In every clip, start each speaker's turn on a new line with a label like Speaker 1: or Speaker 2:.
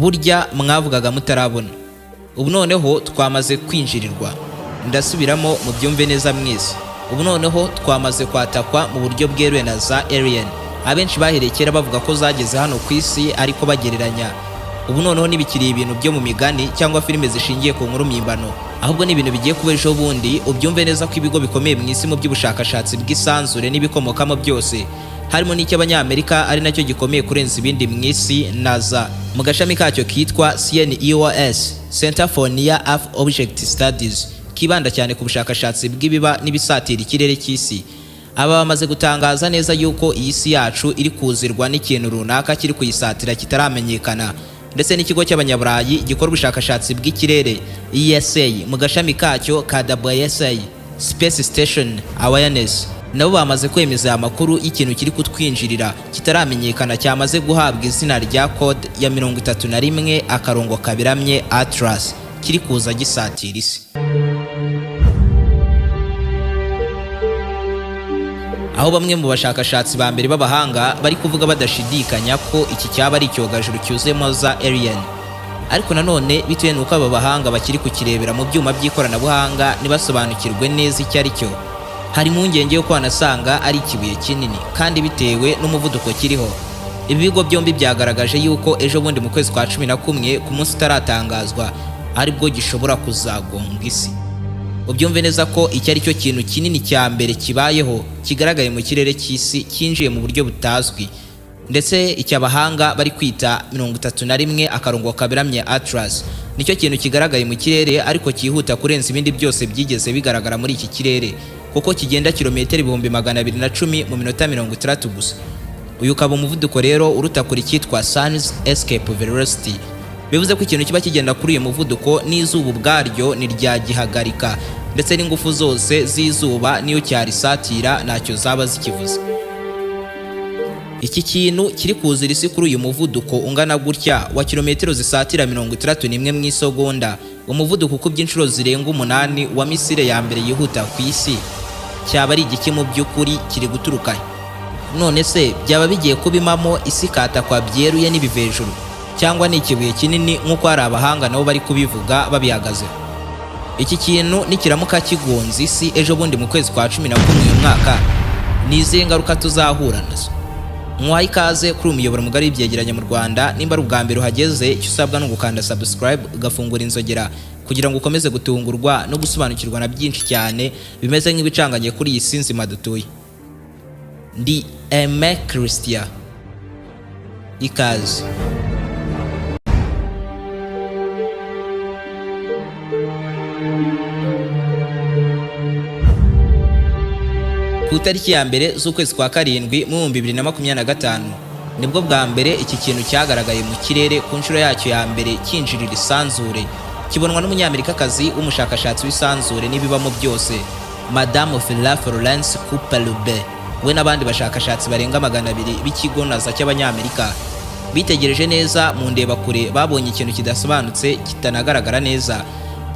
Speaker 1: burya mwavugaga mutarabona. Ubu noneho twamaze kwinjirirwa. Ndasubiramo mu byumve neza mwese. Ubu noneho twamaze kwatakwa mu buryo bweruye na za alien. Abenshi baherekera bavuga ko zageze hano ku isi ariko bagereranya. Ubu noneho nibikiriye ibintu byo mu migani cyangwa filime zishingiye ku nkuru mpimbano, ahubwo ni ibintu bigiye kuba ejo bundi. Ubyumve neza ko ibigo bikomeye mu isi mu by'ubushakashatsi bw'isanzure n'ibikomokamo byose, harimo n'icy'Abanyamerika ari nacyo gikomeye kurenza ibindi mu isi, NASA, mu gashami kacyo kitwa CNEOS, Center for Near Earth Object Studies, kibanda cyane ku bushakashatsi bw'ibiba n'ibisatira ikirere cy'isi. Aba bamaze gutangaza neza yuko iyi si yacu iri kuzirwa n'ikintu runaka kiri kuyisatira kitaramenyekana, ndetse n'ikigo cy'Abanyaburayi gikora ubushakashatsi bw'ikirere ISI mu gashami kacyo ka WSA, Space Station Awareness, nabo bamaze kwemeza aya makuru y'ikintu kiri kutwinjirira kitaramenyekana cyamaze guhabwa izina rya code ya 31/2 Atlas, kiri kuza gisatira isi. Aho bamwe mu bashakashatsi ba mbere b'abahanga bari kuvuga badashidikanya ko iki cyaba ari icyogajuru cyuzemo za alien. Ariko nanone bitewe n'uko aba bahanga bakiri kukirebera mu byuma by'ikoranabuhanga nibasobanukirwe neza icyo ari cyo, hari impungenge yo kwanasanga ari ikibuye kinini kandi bitewe n'umuvuduko kiriho. Ibi bigo byombi byagaragaje yuko ejo bundi mu kwezi kwa 11 ku munsi utaratangazwa aribwo gishobora kuzagonga isi. Ubyumve neza ko iki ari cyo kintu kinini cya mbere kibayeho kigaragaye mu kirere cy'isi cyinjiye mu buryo butazwi, ndetse icy'abahanga bari kwita 31/2 Atlas nicyo kintu kigaragaye mu kirere ariko cyihuta kurenza ibindi byose byigeze bigaragara muri iki kirere, kuko kigenda kilometero 210 mu minota 60 gusa. Uyu ukaba umuvuduko rero uruta kuri cyitwa Sun's Escape Velocity. Bivuze ko ikintu kiba kigenda kuri uyu muvuduko n'izuba ubwaryo niryagihagarika, ndetse n'ingufu zose z'izuba niyo cyarisatira ntacyo zaba zikivuze. Iki kintu kiri kuzira isi kuri uyu muvuduko ungana gutya wa kilometero zisatira 61 mu isegonda, umuvuduko ukubye inshuro zirenga 8 wa misile ya mbere yihuta ku isi, cyaba ari igiki mu by'ukuri kiri guturuka? None se byaba bigiye kubimamo isi katakwa byeruye n'ibivejuru, cyangwa ni ikibuye kinini nk'uko hari abahanga nabo bari kubivuga babihagaze? Iki kintu nikiramuka kigonze isi ejo bundi mu kwezi kwa 11 uyu mwaka, ni izihe ngaruka tuzahura nazo? Mwaha ikaze kuri umuyoboro mugari w'ibyegeranyo mu Rwanda. Nimba ari ubwa mbere uhageze, icyo usabwa no gukanda subscribe ugafungura inzogera kugira ngo ukomeze gutungurwa no gusobanukirwa na byinshi cyane bimeze nk'ibicanganye kuri iyi si nzima dutuye. Ndi Aime Christian, ikaze. Ku itariki ya mbere z'ukwezi kwa 7 mu 2025 nibwo bwa mbere iki kintu cyagaragaye mu kirere ku nshuro yacyo ya mbere cyinjirira isanzure, kibonwa n'umunyamerikakazi w'umushakashatsi w'isanzure n'ibibamo byose, Madame Florence Couperlube, we n'abandi bashakashatsi barenga 200 b'ikigo NASA cy'Abanyamerika. Bitegereje neza mu ndebakure babonye ikintu kidasobanutse kitanagaragara neza,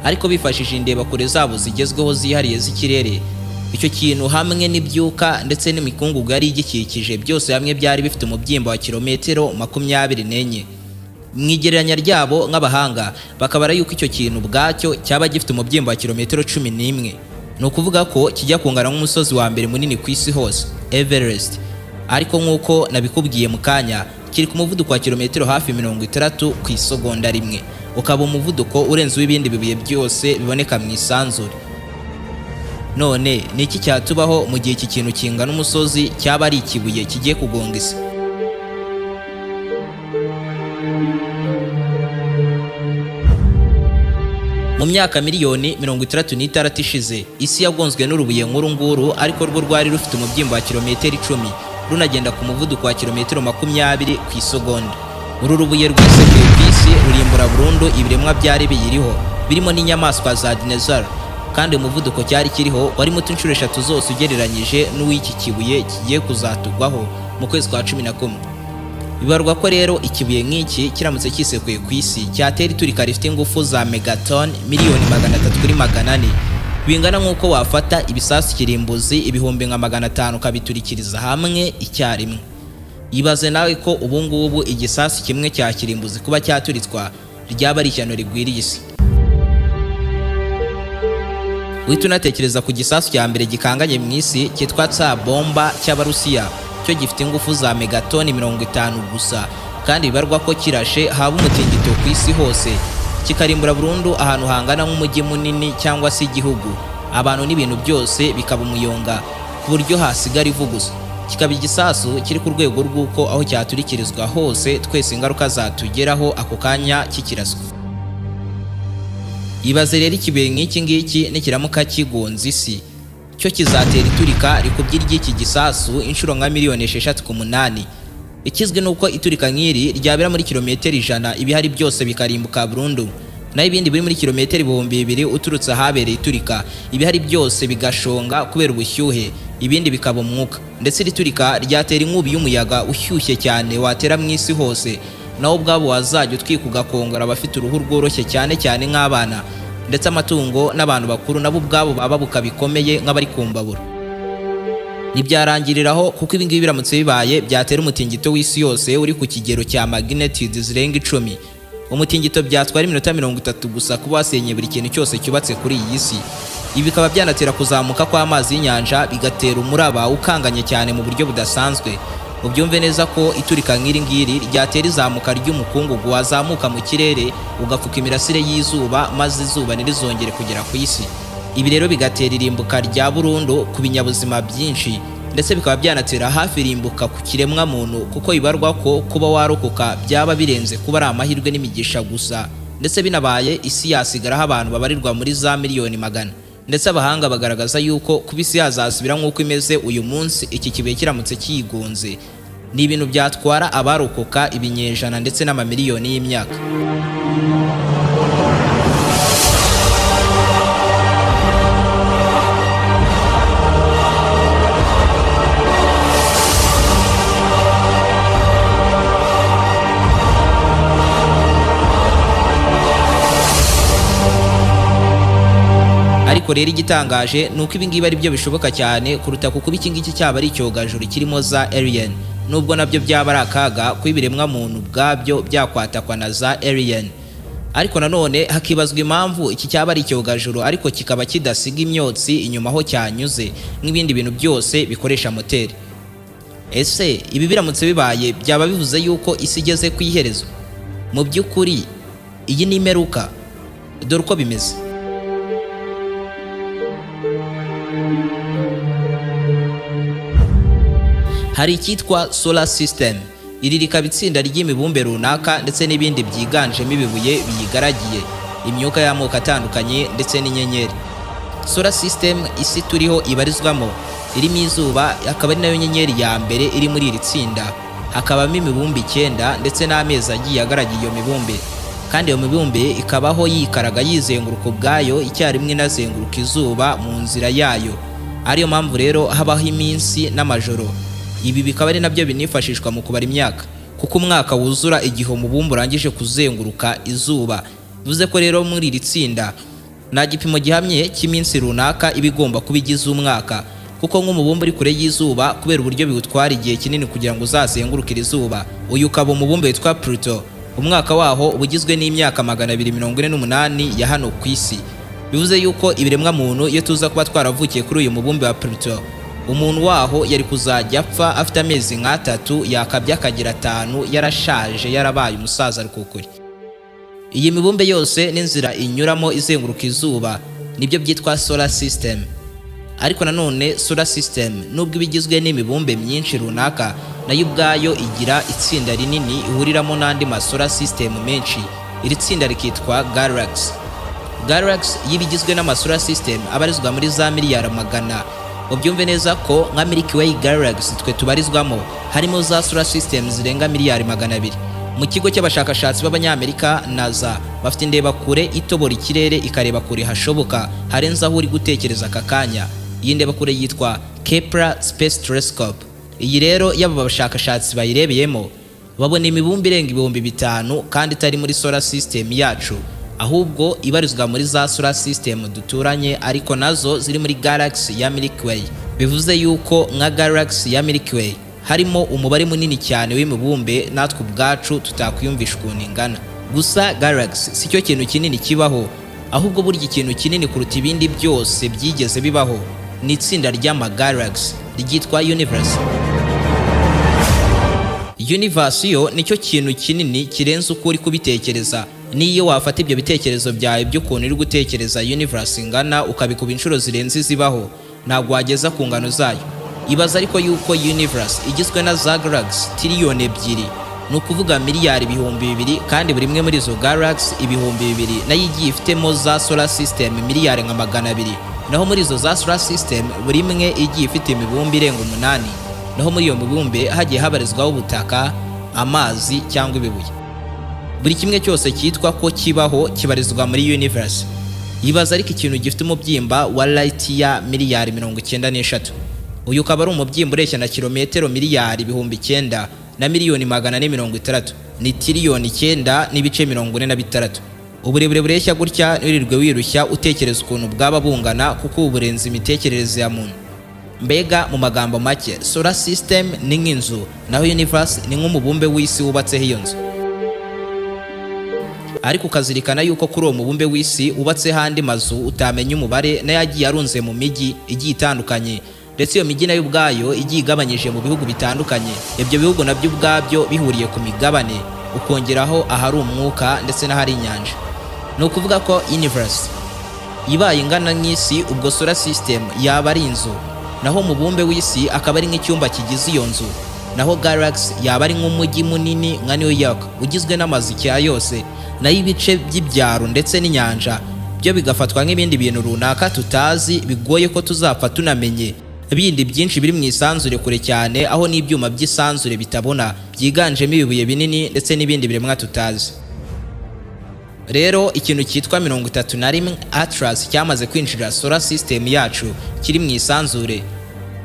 Speaker 1: ariko bifashishije indebakure zabo zigezweho zihariye z'ikirere. Icyo kintu hamwe n'ibyuka ndetse n'imikungugu yari igikikije byose hamwe byari bifite umubyimba wa kilometero 24. Mu igereranya ryabo nk'abahanga bakabara yuko icyo kintu bwacyo cyaba gifite umubyimba wa kilometero 11. Ni ukuvuga ko kijya kungana nk'umusozi wa mbere munini ku isi hose, Everest. Ariko nk'uko nabikubwiye mu kanya, kiri ku muvuduko wa kilometero hafi 60 ku isegonda rimwe, ukaba umuvuduko urenze w'ibindi bibuye byose biboneka mu isanzure. None ni iki cyatubaho mu gihe iki kintu kingana umusozi cyaba ari ikibuye kigiye kugonga isi? Mu myaka miliyoni 66 ishize, isi yagonzwe n'urubuye nkuru nguru, ariko rwo rwari rufite umubyimba wa kilometero 10, runagenda ku muvuduko wa kilometero 20 ku isegonda. Uru rubuye rwisekuye ku isi rurimbura burundu ibiremwa byari biyiriho, birimo n'inyamaswa za dinosaur, kandi umuvuduko cyari kiriho wari muto inshuro 3 zose ugereranyije n'uw'iki kibuye kigiye kuzatugwaho mu kwezi kwa 11. Bibarwa ko rero ikibuye nk'iki kiramutse kisekuye ku isi cyatera iturika rifite ingufu za megaton miliyoni 300 kuri 400, bingana nk'uko wafata ibisasu kirimbuzi ibihumbi nka 500 kabiturikiriza hamwe icyarimwe. Ibaze nawe ko ubu ngubu igisasu kimwe cya kirimbuzi kuba cyaturitswa ryaba ari ishyano rigwiriye isi. Uhita unatekereza ku gisasu cya mbere gikanganye mu isi cyitwa tsa bomba cy'Abarusiya, cyo gifite ingufu za megatoni 50 gusa, kandi bibarwa ko kirashe haba umutingito ku isi hose, kikarimbura burundu ahantu hangana nk'umujyi munini cyangwa se igihugu, abantu n'ibintu byose bikaba umuyonga ku buryo hasigara ivu gusa. Kikaba igisasu kiri ku rwego rw'uko aho cyaturikirizwa hose twese ingaruka zatugeraho ako kanya kikiraswa. Ibaze rero ikibuye nk'iki ngiki nikiramuka kigonze isi, cyo kizatera iturika rikubye ry'iki gisasu inshuro nka miliyoni 6 ku 8. Ikizwe nuko iturika nk'iri ryabera muri kilometero 100 ibihari byose bikarimbuka burundu, naho ibindi biri muri kilometero 2000 uturutse ahabereye iturika ibihari byose bigashonga kubera ubushyuhe, ibindi bikaba umwuka. Ndetse iriturika ryatera inkubi y'umuyaga ushyushye cyane watera mu isi hose, naho ubwabo wazajya utwika ugakongora abafite uruhu rworoshye cyane cyane nk'abana, ndetse amatungo n'abantu bakuru nabo ubwabo baba bukabikomeye nk'abari kumbabura. Ntibyarangiriraho kuko ibingibi biramutse bibaye byatera umutingito w'isi yose uri ku kigero cya magnitude zirenga 10. Umutingito byatwara iminota 30 gusa kuba wasenye buri kintu cyose cyubatse kuri iyi si. Ibi bikaba byanatera kuzamuka kw'amazi y'inyanja, bigatera umuraba ukanganye cyane mu buryo budasanzwe. Ubyumve neza ko iturika nk'iri ngiri ryatera izamuka ry'umukungugu wazamuka mu kirere ugapfuka imirasire y'izuba, maze izuba ntirizongere kugera ku isi. Ibi rero bigatera irimbuka rya burundu ku binyabuzima byinshi, ndetse bikaba byanatera hafi irimbuka ku kiremwa muntu, kuko ibarwa ko kuba warokoka byaba birenze kuba ari amahirwe n'imigisha gusa, ndetse binabaye isi yasigaraho abantu babarirwa muri za miliyoni 100. Ndetse abahanga bagaragaza yuko kuba isi yazasubira nk'uko imeze uyu munsi iki kibuye kiramutse kigonze, ni ibintu byatwara abarokoka ibinyejana ndetse n'amamiliyoni y'imyaka. Ariko rero igitangaje nuko ibingibi ari byo bishoboka cyane kuruta kuko iki ngiki cyaba ari icyogajuru kirimo za alien, nubwo nabyo byaba ari akaga kwibiremwa muntu bwabyo byakwatakwa na za alien. Ariko nanone hakibazwa impamvu iki cyaba ari icyogajuru ariko kikaba kidasiga imyotsi inyuma aho cyanyuze nk'ibindi bintu byose bikoresha moteri. Ese ibi biramutse bibaye byaba bivuze yuko isi igeze ku iherezo? Mu by'ukuri iyi ni imperuka. Dore uko bimeze. Hari icyitwa solar system. Iri rikaba itsinda ry'imibumbe runaka ndetse n'ibindi byiganjemo ibibuye biyigaragiye, imyuka y'amoko atandukanye ndetse n'inyenyeri. Solar system isi turiho ibarizwamo irimo izuba, akaba ari nayo nyenyeri ya mbere iri muri iri tsinda. Hakabamo imibumbe 9 ndetse n'amezi agiye agaragiye iyo mibumbe, kandi iyo mibumbe ikabaho yikaraga yizenguruka ubwayo icyarimwe inazenguruka izuba mu nzira yayo. Ariyo mpamvu rero habaho iminsi n'amajoro. Ibi bikaba ari nabyo binifashishwa mu kubara imyaka, kuko umwaka wuzura igihe umubumbe urangije kuzenguruka izuba. Bivuze ko rero muri iri tsinda nta gipimo gihamye cy'iminsi runaka iba igomba kuba igize umwaka, kuko nk'umubumbe uri kure y'izuba kubera uburyo biwutwara igihe kinini kugira ngo uzazengurukire izuba. Uyu ukaba umubumbe witwa Pluto. Umwaka waho ubugizwe n'imyaka 248 ya hano ku isi. Bivuze yuko ibiremwa muntu iyo tuza kuba twaravukiye kuri uyu mubumbe wa Pluto, umuntu waho yari kuzajya apfa afite amezi nk'3, yakabya akagira 5 yarashaje yarabaye umusaza rukukuri. Iyi mibumbe yose n'inzira inyuramo izenguruka izuba nibyo byitwa solar system. Ariko nanone solar system nubwo ibigizwe n'imibumbe myinshi runaka, nayo ubwayo igira itsinda rinini ihuriramo n'andi ma solar system menshi. Iri tsinda rikitwa galaxy. Galaxy yibigizwe n'ama solar system abarizwa muri za miliyari 100. Ubyumve neza ko nka Milky Way Galaxy twe tubarizwamo harimo za solar system zirenga miliyari 200. Mu kigo cy'abashakashatsi b'Abanyamerika NASA bafite indeba kure itobora ikirere ikareba kure hashoboka harenza aho uri gutekereza aka kanya. Iyi ndeba kure yitwa Kepler Space Telescope. Iyi rero yaba abashakashatsi bayirebeyemo babona imibumbe irenga 5000 kandi itari muri solar system yacu, ahubwo ibarizwa muri za solar system duturanye, ariko nazo ziri muri galaxy ya Milky Way. Bivuze yuko nka galaxy ya Milky Way harimo umubare munini cyane w'imibumbe natwe ubwacu tutakwiyumvisha ukuntu ingana. Gusa galaxy si cyo kintu kinini kibaho, ahubwo burya ikintu kinini kuruta ibindi byose byigeze bibaho ni itsinda ry'amagalaxy ryitwa universe. Universe yo nicyo kintu kinini kirenze uko uri kubitekereza. Niyo wafata ibyo bitekerezo byawe by'ukuntu uri gutekereza universe ingana ukabikuba inshuro zirenze zibaho, ntabwo wageza ku ngano zayo. Ibaza ariko yuko universe igizwe na za galaxy tiriyoni ebyiri, ni ukuvuga miliyari ibihumbi bibiri, kandi buri imwe muri izo galaxy ibihumbi bibiri nayo igiye ifitemo za solar system miliyari nka 200, naho muri izo za solar system buri imwe igiye ifite imibumbe irenga 8, naho muri iyo mibumbe hagiye habarizwaho ubutaka, amazi cyangwa ibibuye. Buri kimwe cyose cyitwa ko kibaho kibarizwa muri universe. Yibaza ariko ikintu gifite umubyimba wa light ya miliyari 93. Uyu ukaba ari umubyimba ureshya na kilometero miliyari ibihumbi 9 na miliyoni 460, ni tiriyoni 9 n'ibice 46. Uburebure bureshya gutya wirirwe wirushya utekereza ukuntu bwaba bungana, kuko uburenze imitekerereze ya muntu. Mbega mu magambo make, solar system ni nk'inzu, naho universe ni nk'umubumbe w'isi wubatseho iyo nzu. Ariko ukazirikana yuko kuri uwo mubumbe w'isi wubatse handi mazu utamenya umubare n'ayagiye arunze mu mijyi igiye itandukanye, ndetse iyo mijyi nayo ubwayo igiye igabanyije mu bihugu bitandukanye. Ibyo bihugu nabyo ubwabyo bihuriye ku migabane, ukongeraho ahari umwuka ndetse n'ahari inyanja. Ni ukuvuga ko universe ibaye ingana nk'isi, ubwo solar system yaba ari inzu, naho umubumbe w'isi akaba ari nk'icyumba kigize iyo nzu, naho galaxy yaba ari nk'umujyi munini nka New York ugizwe n'amazu yose, nayo ibice by'ibyaro ndetse n'inyanja byo bigafatwa nk'ibindi bintu runaka tutazi, bigoye ko tuzapfa tunamenye, bindi byinshi biri mu isanzure kure cyane, aho n'ibyuma by'isanzure bitabona byiganjemo ibibuye binini ndetse n'ibindi biremwa tutazi. Rero ikintu cyitwa 31 Atlas cyamaze kwinjira solar system yacu kiri mu isanzure,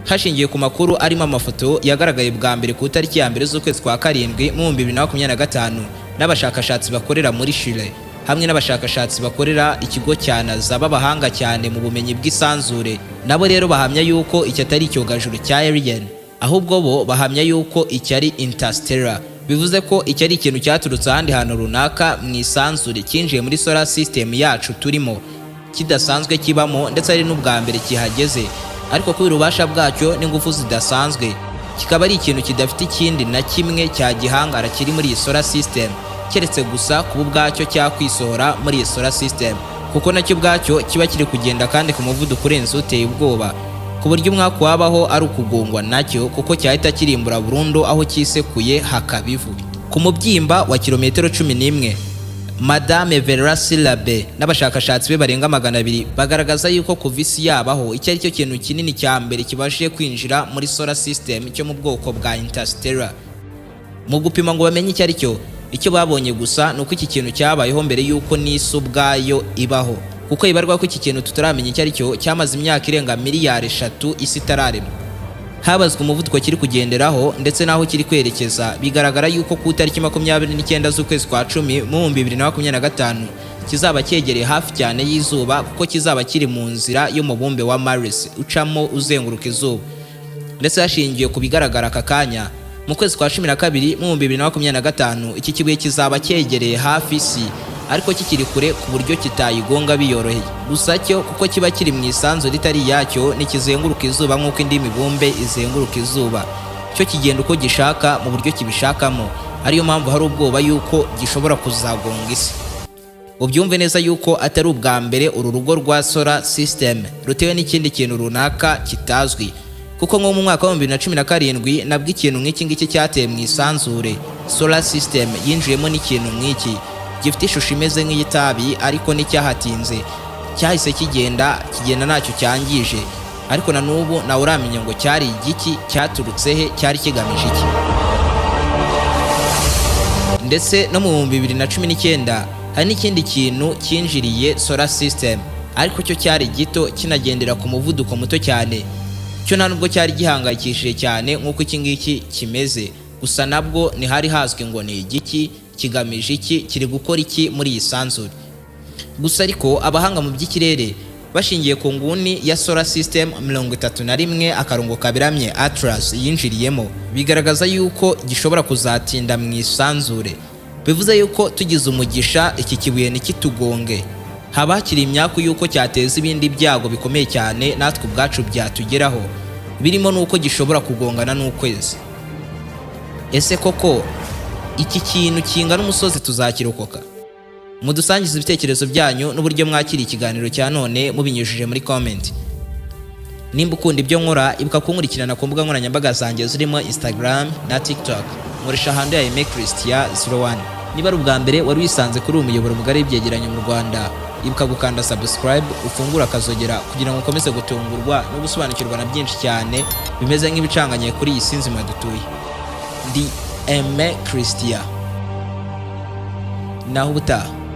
Speaker 1: hashingiye ku makuru arimo amafoto yagaragaye bwa mbere ku itariki ya mbere z'ukwezi kwa karindwi mu 2025 n'abashakashatsi bakorera muri Chile hamwe n'abashakashatsi bakorera ikigo cya NASA b'abahanga cyane mu bumenyi bw'isanzure. Nabo rero bahamya yuko iki atari icyogajuru cya alien, ahubwo bo bahamya yuko iki ari interstellar. Bivuze ko iki ari ikintu cyaturutse ahandi hantu runaka mu isanzure cyinjiye muri solar system yacu turimo, kidasanzwe kibamo ndetse ari n'ubwa mbere kihageze, ariko kubera ububasha bwacyo n'ingufu zidasanzwe kikaba ari ikintu kidafite ikindi na kimwe cya gihangara kiri muri iyi solar system, keretse gusa kuba ubwacyo cyakwisohora muri iyi solar system, kuko nacyo ubwacyo kiba kiri kugenda kandi ku muvuduko urenze uteye ubwoba, ku buryo umwaka wabaho ari ukugongwa nacyo, kuko cyahita kirimbura burundu aho cyisekuye hakaba ivu. Ku mubyimba wa kilometero 11, Madame Verasilabe n'abashakashatsi be barenga 200 bagaragaza yuko kuva isi yabaho icyo ari cyo kintu kinini cya mbere kibashije kwinjira muri solar system cyo mu bwoko bwa interstellar. Mu gupima ngo bamenye icyo ari cyo, icyo babonye gusa nuko iki kintu cyabayeho mbere yuko n'isi ubwayo ibaho, kuko ibarwa ko iki kintu tutaramenya icyo ari cyo cyamaze imyaka irenga miliyari 3 isi itararemwa. Habazwe umuvuduko kiri kugenderaho ndetse naho kiri kwerekeza, bigaragara yuko ku itariki 29 z'ukwezi kwa 10 mu 2025 kizaba cyegereye hafi cyane y'izuba, kuko kizaba kiri mu nzira y'umubumbe wa Mars ucamo uzenguruka izuba. Ndetse hashingiye ku bigaragara aka kanya, mu kwezi kwa 12 mu 2025 iki kibuye kizaba cyegereye hafi isi, ariko kikiri kure ku buryo kitayigonga biyoroheye. Gusa cyo kuko kiba kiri mu isanzure ritari yacyo nikizenguruka izuba nk'uko indi mibumbe izenguruka izuba, cyo kigenda uko gishaka mu buryo kibishakamo, ariyo mpamvu hari ubwoba yuko gishobora kuzagonga isi. Ubyumve neza yuko atari ubwa mbere uru rugo rwa solar system rutewe n'ikindi kintu runaka kitazwi, kuko nko mu mwaka wa 2017 nabwo ikintu nk'iki ngiki cyateye mu isanzure. Solar system yinjiyemo n'ikintu nk'iki gifite ishusho imeze nk'iyitabi, ariko n'icyahatinze cyahise kigenda ntacyo cyangije, ariko na n'ubu nawe uramenya ngo cyari igiki, cyaturutse he, cyari kigamije iki. Ndetse no mu 2019 hari n'ikindi kintu cyinjiriye solar system, ariko cyo cyari gito kinagendera ku muvuduko muto cyane, cyo nta nubwo cyari gihangayikishije cyane nk'uko iki ngiki kimeze, gusa nabwo ni hari hazwi ngo ni igiki, kigamije iki, kiri gukora iki muri iyi sanzure. Gusa ariko abahanga mu by'ikirere bashingiye ku nguni ya solar system 31 akarongo kabiramye Atlas yinjiriyemo, bigaragaza yuko gishobora kuzatinda mu isanzure. Bivuze yuko tugize umugisha iki kibuye nikitugonge, haba hakiri imyaku yuko cyateza ibindi byago bikomeye cyane natwe ubwacu byatugeraho, birimo nuko gishobora kugongana n'ukwezi. Ese koko iki kintu kingana umusozi tuzakirokoka? Mudusangiza ibitekerezo byanyu n'uburyo mwakira ikiganiro cya none mubinyujije muri comment. Nimba ukunda ibyo nkora, ibuka kunkurikirana ku mbuga nkoranyambaga zanjye zirimo Instagram na TikTok. Nkoresha handle ya Aime Christian 01. Niba ari ubwa mbere wari wisanze kuri umuyoboro mugari w'ibyegeranyo mu Rwanda, ibuka gukanda subscribe, ufungura akazogera kugira ngo ukomeze gutungurwa no gusobanukirwa na byinshi cyane bimeze nk'ibicanganye kuri iyi sinzi dutuye. Ndi Aime Christian. Naho ubutaha.